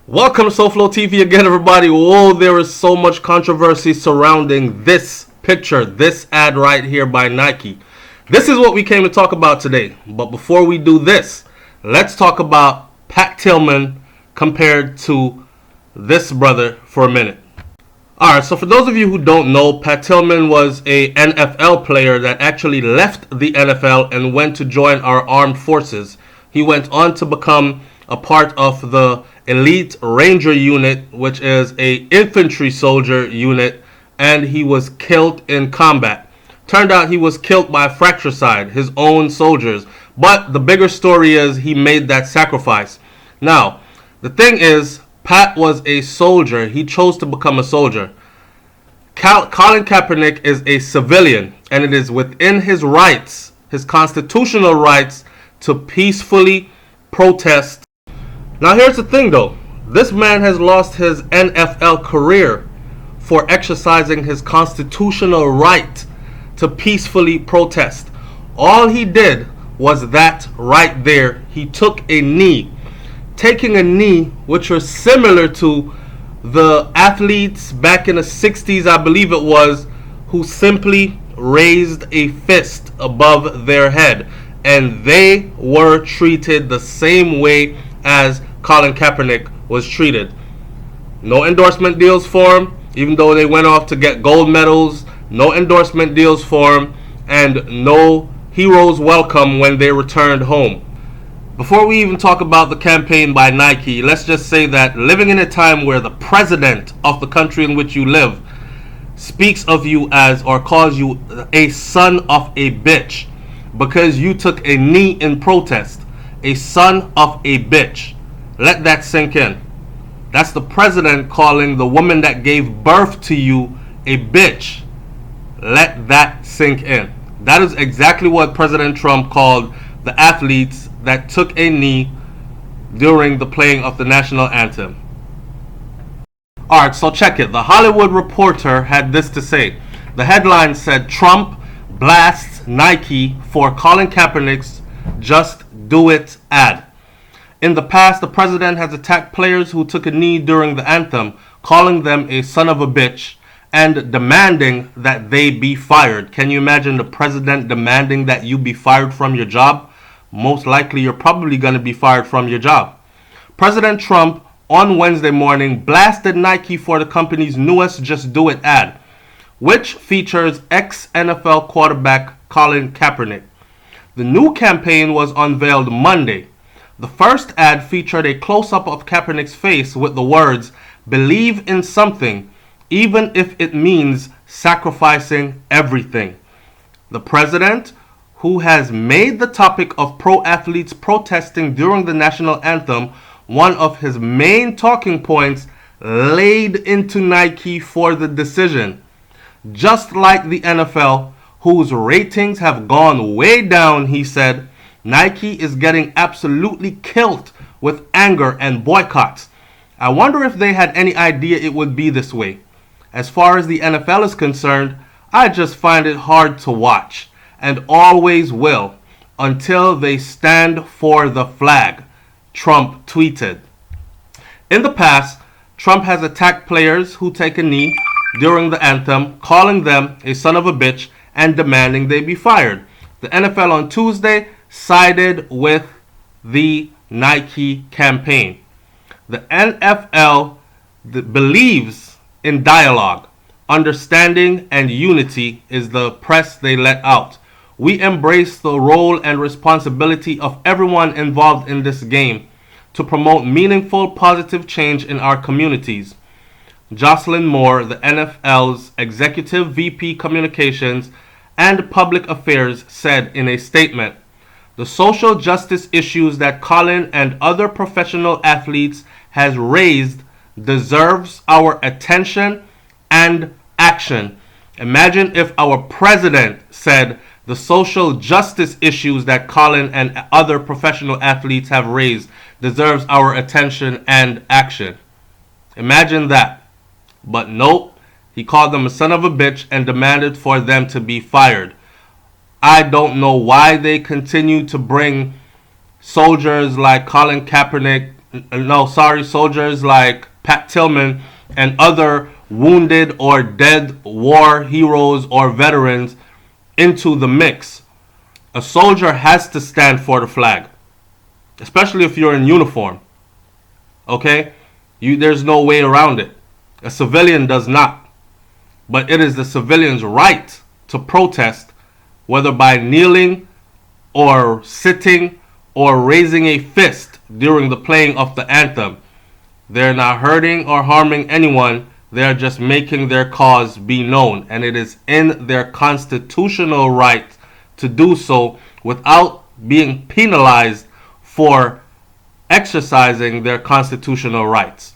Welcome to SoFlo TV again, everybody. Whoa, there is so much controversy surrounding this picture, this ad right here by Nike. This is what we came to talk about today. But before we do this, let's talk about Pat Tillman compared to this brother for a minute. Alright, so for those of you who don't know, Pat Tillman was a NFL player that actually left the NFL and went to join our armed forces. He went on to become a part of the Elite Ranger unit, which is a infantry soldier unit, and he was killed in combat. Turned out he was killed by fratricide, his own soldiers. But the bigger story is he made that sacrifice. Now, the thing is, Pat was a soldier. He chose to become a soldier. Colin Kaepernick is a civilian, and it is within his rights, his constitutional rights, to peacefully protest. Now here's the thing though, this man has lost his NFL career for exercising his constitutional right to peacefully protest. All he did was that right there. He took a knee. Taking a knee, which was similar to the athletes back in the 60s, I believe it was, who simply raised a fist above their head. And they were treated the same way as Colin Kaepernick was treated. No endorsement deals for him, even though they went off to get gold medals. No endorsement deals for him, and no heroes welcome when they returned home. Before we even talk about the campaign by Nike, let's just say that living in a time where the president of the country in which you live speaks of you as, or calls you a son of a bitch because you took a knee in protest. A son of a bitch. Let that sink in. That's the president calling the woman that gave birth to you a bitch. Let that sink in. That is exactly what President Trump called the athletes that took a knee during the playing of the national anthem. Alright, so check it. The Hollywood Reporter had this to say. The headline said, Trump blasts Nike for Colin Kaepernick's Just Do It ad. In the past, the president has attacked players who took a knee during the anthem, calling them a son of a bitch and demanding that they be fired. Can you imagine the president demanding that you be fired from your job? Most likely, you're probably going to be fired from your job. President Trump, on Wednesday morning, blasted Nike for the company's newest Just Do It ad, which features ex-NFL quarterback Colin Kaepernick. The new campaign was unveiled Monday. The first ad featured a close-up of Kaepernick's face with the words, "Believe in something, even if it means sacrificing everything." The president, who has made the topic of pro athletes protesting during the national anthem one of his main talking points, laid into Nike for the decision. Just like the NFL, whose ratings have gone way down, he said, Nike is getting absolutely killed with anger and boycotts. I wonder if they had any idea it would be this way. As far as the NFL is concerned, I just find it hard to watch, and always will, until they stand for the flag, Trump tweeted. In the past, Trump has attacked players who take a knee during the anthem, calling them a son of a bitch and demanding they be fired. The NFL on Tuesday sided with the Nike campaign. The NFL believes in dialogue. Understanding and unity is the press they let out. We embrace the role and responsibility of everyone involved in this game to promote meaningful, positive change in our communities. Jocelyn Moore, the NFL's Executive VP Communications and Public Affairs, said in a statement, "The social justice issues that Colin and other professional athletes has raised deserves our attention and action." Imagine if our president said the social justice issues that Colin and other professional athletes have raised deserves our attention and action. Imagine that. But nope, he called them a son of a bitch and demanded for them to be fired. I don't know why they continue to bring soldiers like Colin Kaepernick no, sorry, soldiers like Pat Tillman and other wounded or dead war heroes or veterans into the mix. A soldier has to stand for the flag, especially if you're in uniform. Okay? There's no way around it. A civilian does not. But it is the civilian's right to protest, whether by kneeling or sitting or raising a fist during the playing of the anthem. They're not hurting or harming anyone. They're just making their cause be known. And it is in their constitutional right to do so without being penalized for exercising their constitutional rights.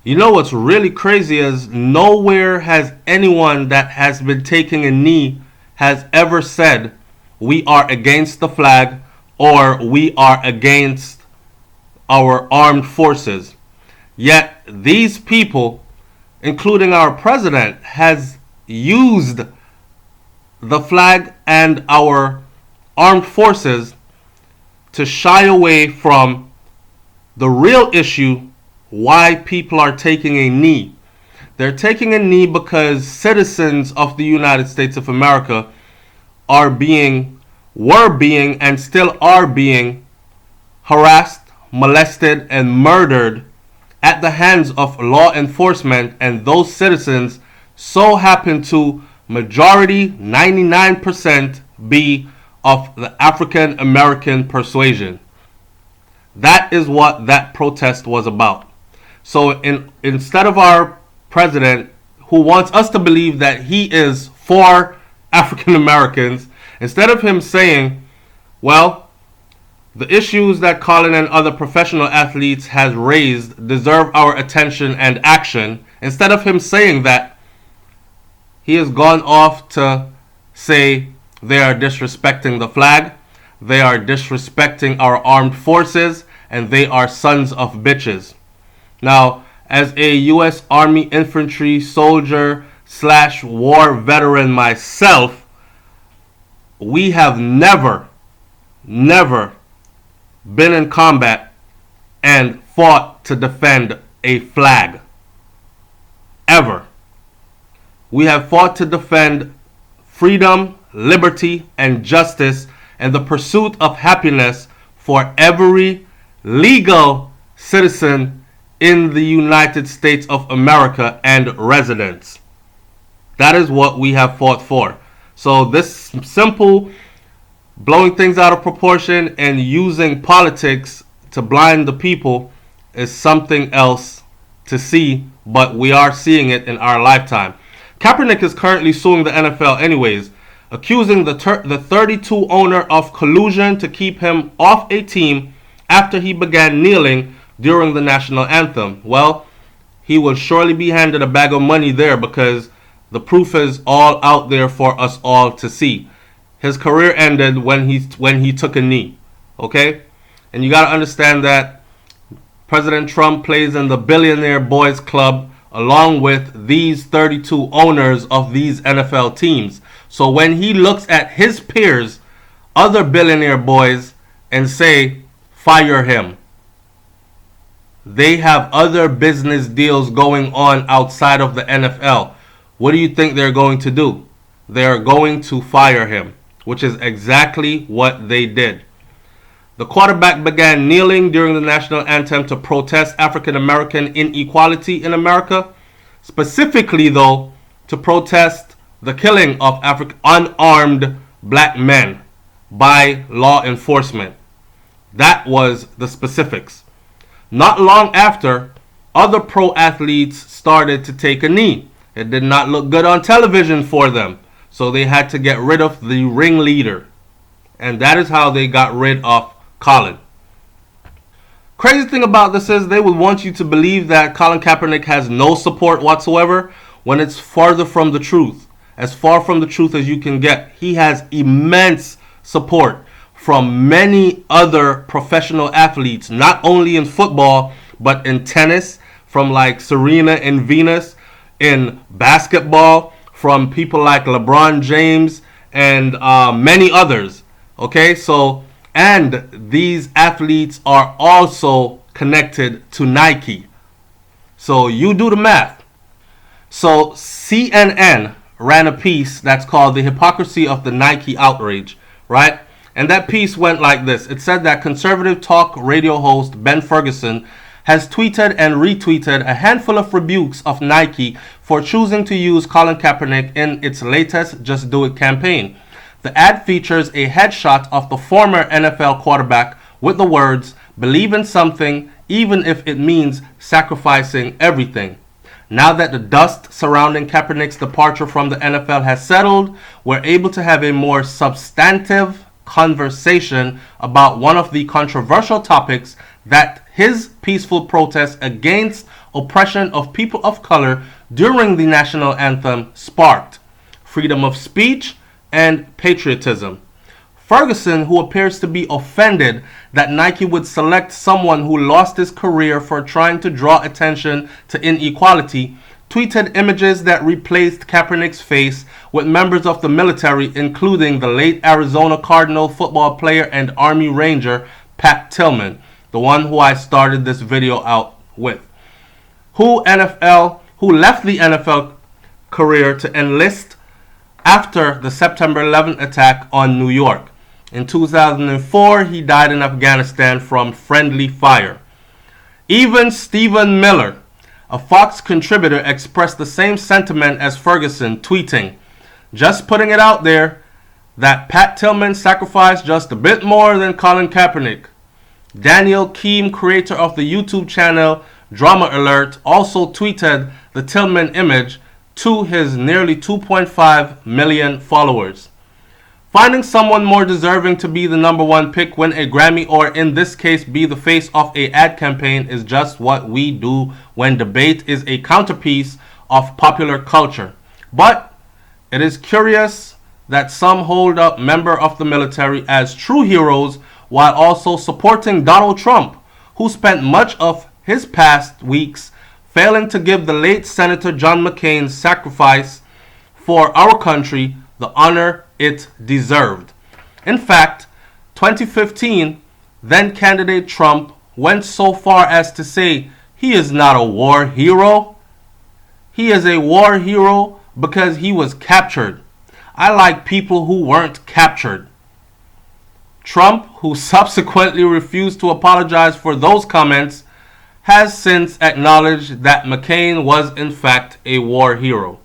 You know what's really crazy is nowhere has anyone that has been taking a knee has ever said we are against the flag or we are against our armed forces. Yet these people, including our president, has used the flag and our armed forces to shy away from the real issue why people are taking a knee. They're taking a knee because citizens of the United States of America were being, and still are being harassed, molested, and murdered at the hands of law enforcement, and those citizens so happen to majority 99% be of the African American persuasion. That is what that protest was about. So instead of our president, who wants us to believe that he is for African Americans, instead of him saying, well, the issues that Colin and other professional athletes has raised deserve our attention and action, instead of him saying that, he has gone off to say they are disrespecting the flag, they are disrespecting our armed forces, and they are sons of bitches. Now, as a U.S. Army infantry soldier / war veteran myself, we have never been in combat and fought to defend a flag. Ever. We have fought to defend freedom, liberty, and justice, and the pursuit of happiness for every legal citizen in the United States of America and residents. That is what we have fought for. So this simple blowing things out of proportion and using politics to blind the people is something else to see, but we are seeing it in our lifetime. Kaepernick is currently suing the NFL anyways, accusing the 32 owner of collusion to keep him off a team after he began kneeling during the national anthem. Well, he will surely be handed a bag of money there because the proof is all out there for us all to see. His career ended when he took a knee. Okay? And you got to understand that President Trump plays in the billionaire boys club along with these 32 owners of these NFL teams. So when he looks at his peers, other billionaire boys, and say, fire him, they have other business deals going on outside of the NFL. What do you think they're going to do? They're going to fire him, which is exactly what they did. The quarterback began kneeling during the national anthem to protest African American inequality in America, specifically though to protest the killing of unarmed black men by law enforcement. That was the specifics. Not long after, other pro athletes started to take a knee. It did not look good on television for them, so they had to get rid of the ringleader. And that is how they got rid of Colin. Crazy thing about this is they would want you to believe that Colin Kaepernick has no support whatsoever when it's farther from the truth. As far from the truth as you can get. He has immense support from many other professional athletes, not only in football, but in tennis, from like Serena and Venus, in basketball, from people like LeBron James and many others. Okay, so And these athletes are also connected to Nike. So you do the math. So CNN ran a piece that's called The Hypocrisy of the Nike Outrage, right? And that piece went like this. It said that conservative talk radio host Ben Ferguson has tweeted and retweeted a handful of rebukes of Nike for choosing to use Colin Kaepernick in its latest Just Do It campaign. The ad features a headshot of the former NFL quarterback with the words, "Believe in something, even if it means sacrificing everything." Now that the dust surrounding Kaepernick's departure from the NFL has settled, we're able to have a more substantive conversation about one of the controversial topics that his peaceful protest against oppression of people of color during the national anthem sparked: freedom of speech and patriotism. Ferguson, who appears to be offended that Nike would select someone who lost his career for trying to draw attention to inequality, tweeted images that replaced Kaepernick's face with members of the military, including the late Arizona Cardinal football player and Army Ranger Pat Tillman, the one who I started this video out with, who left the NFL career to enlist after the September 11th attack on New York. In 2004, he died in Afghanistan from friendly fire. Even Stephen Miller, a Fox contributor, expressed the same sentiment as Ferguson, tweeting, "Just putting it out there that Pat Tillman sacrificed just a bit more than Colin Kaepernick." Daniel Keem, creator of the YouTube channel Drama Alert, also tweeted the Tillman image to his nearly 2.5 million followers. Finding someone more deserving to be the number one pick, win a Grammy, or in this case be the face of a ad campaign is just what we do when debate is a counterpiece of popular culture. But it is curious that some hold up members of the military as true heroes while also supporting Donald Trump, who spent much of his past weeks failing to give the late Senator John McCain's sacrifice for our country the honor it deserved. In fact, 2015, then candidate Trump went so far as to say he is not a war hero. He is a war hero because he was captured. I like people who weren't captured. Trump, who subsequently refused to apologize for those comments, has since acknowledged that McCain was in fact a war hero.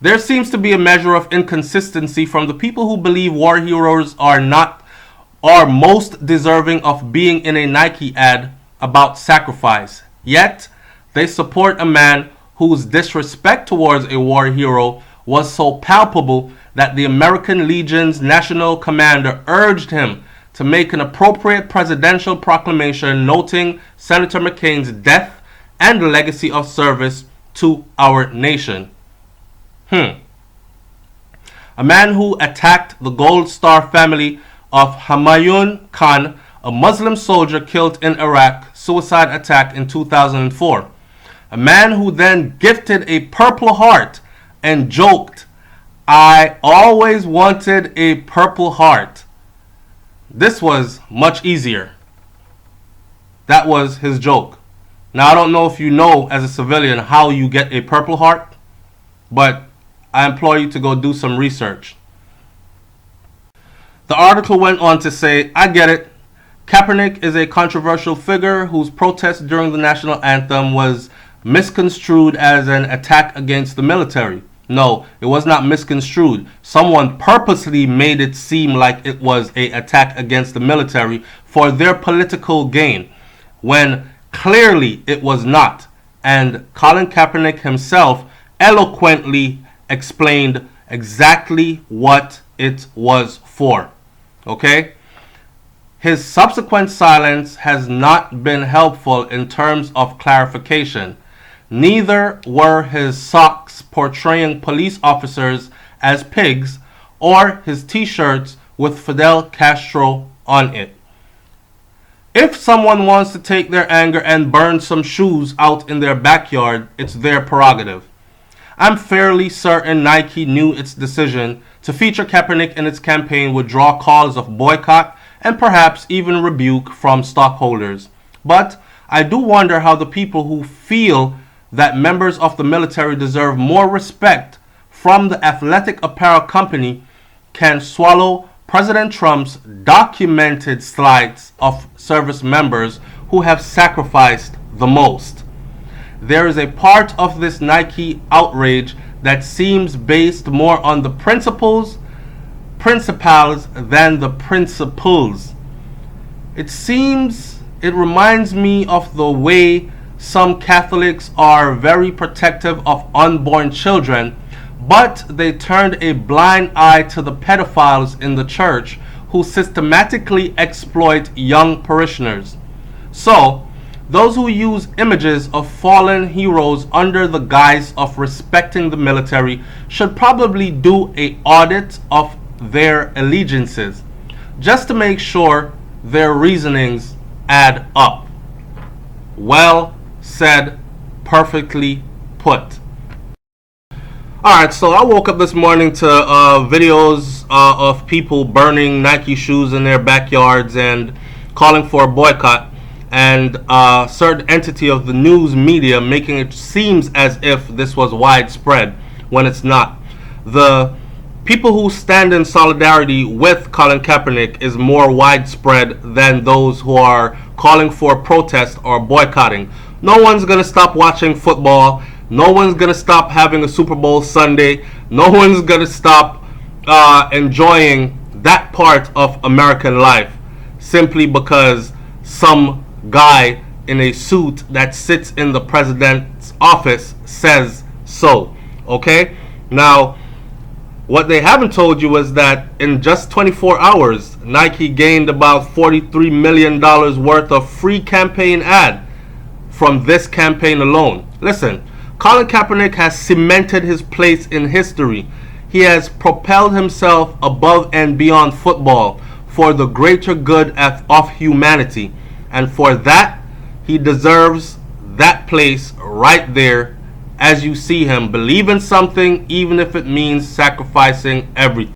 There seems to be a measure of inconsistency from the people who believe war heroes are most deserving of being in a Nike ad about sacrifice. Yet, they support a man whose disrespect towards a war hero was so palpable that the American Legion's national commander urged him to make an appropriate presidential proclamation noting Senator McCain's death and legacy of service to our nation. A man who attacked the Gold Star family of Humayun Khan, a Muslim soldier killed in Iraq suicide attack in 2004. A man who then gifted a Purple Heart and joked, "I always wanted a Purple Heart." This was much easier. That was his joke. Now, I don't know if you know as a civilian how you get a Purple Heart, but I implore you to go do some research. The article went on to say, I get it. Kaepernick is a controversial figure whose protest during the national anthem was misconstrued as an attack against the military. No, it was not misconstrued. Someone purposely made it seem like it was an attack against the military for their political gain, when clearly it was not. And Colin Kaepernick himself eloquently explained exactly what it was for. Okay? His subsequent silence has not been helpful in terms of clarification. Neither were his socks portraying police officers as pigs or his t-shirts with Fidel Castro on it. If someone wants to take their anger and burn some shoes out in their backyard, it's their prerogative. I'm fairly certain Nike knew its decision to feature Kaepernick in its campaign would draw calls of boycott and perhaps even rebuke from stockholders. But I do wonder how the people who feel that members of the military deserve more respect from the athletic apparel company can swallow President Trump's documented slights of service members who have sacrificed the most. There is a part of this Nike outrage that seems based more on the principles than the principles. It reminds me of the way some Catholics are very protective of unborn children, but they turned a blind eye to the pedophiles in the church who systematically exploit young parishioners. So, those who use images of fallen heroes under the guise of respecting the military should probably do an audit of their allegiances, just to make sure their reasonings add up. Well said, perfectly put. Alright, so I woke up this morning to videos of people burning Nike shoes in their backyards and calling for a boycott, and a certain entity of the news media making it seems as if this was widespread when it's not. The people who stand in solidarity with Colin Kaepernick is more widespread than those who are calling for protest or boycotting. No one's going to stop watching football. No one's going to stop having a Super Bowl Sunday. No one's going to stop enjoying that part of American life simply because some guy in a suit that sits in the president's office says so. Okay? Now, what they haven't told you is that in just 24 hours, Nike gained about $43 million worth of free campaign ad from this campaign alone. Listen, Colin Kaepernick has cemented his place in history. He has propelled himself above and beyond football for the greater good of humanity. And for that, he deserves that place right there as you see him believe in something, even if it means sacrificing everything.